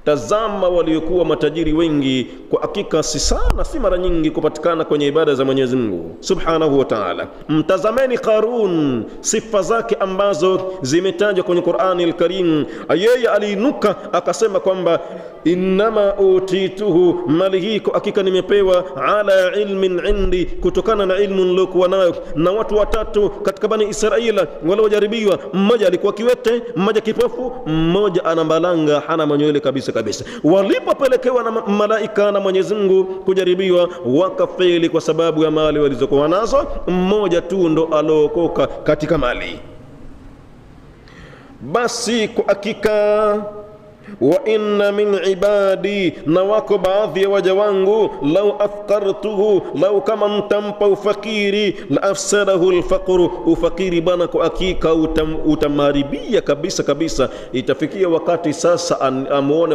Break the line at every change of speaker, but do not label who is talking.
Tazama waliokuwa matajiri wengi, kwa hakika si sana, si mara nyingi kupatikana kwenye ibada za Mwenyezi Mungu Subhanahu wa Ta'ala. Mtazameni Qarun, sifa zake ambazo zimetajwa kwenye Qur'ani al-Karim. Yeye aliinuka akasema kwamba innama utituhu, mali hii kwa hakika nimepewa ala ilmin indi, kutokana na ilmu nilokuwa nayo. Na watu watatu katika Bani Israila waliojaribiwa, mmoja alikuwa kiwete, mmoja kipofu, mmoja ana mbalanga, hana manywele kabisa kabisa. Walipopelekewa na malaika na Mwenyezi Mungu kujaribiwa, wakafeli kwa sababu ya mali walizokuwa nazo. Mmoja tu ndo alookoka katika mali. Basi kwa hakika wa inna min ibadi, na wako baadhi ya waja wangu, lau afqartuhu, lau kama mtampa ufakiri, la afsadahu alfaqru, ufakiri bana kwa hakika utamharibia kabisa kabisa. Itafikia wakati sasa amuone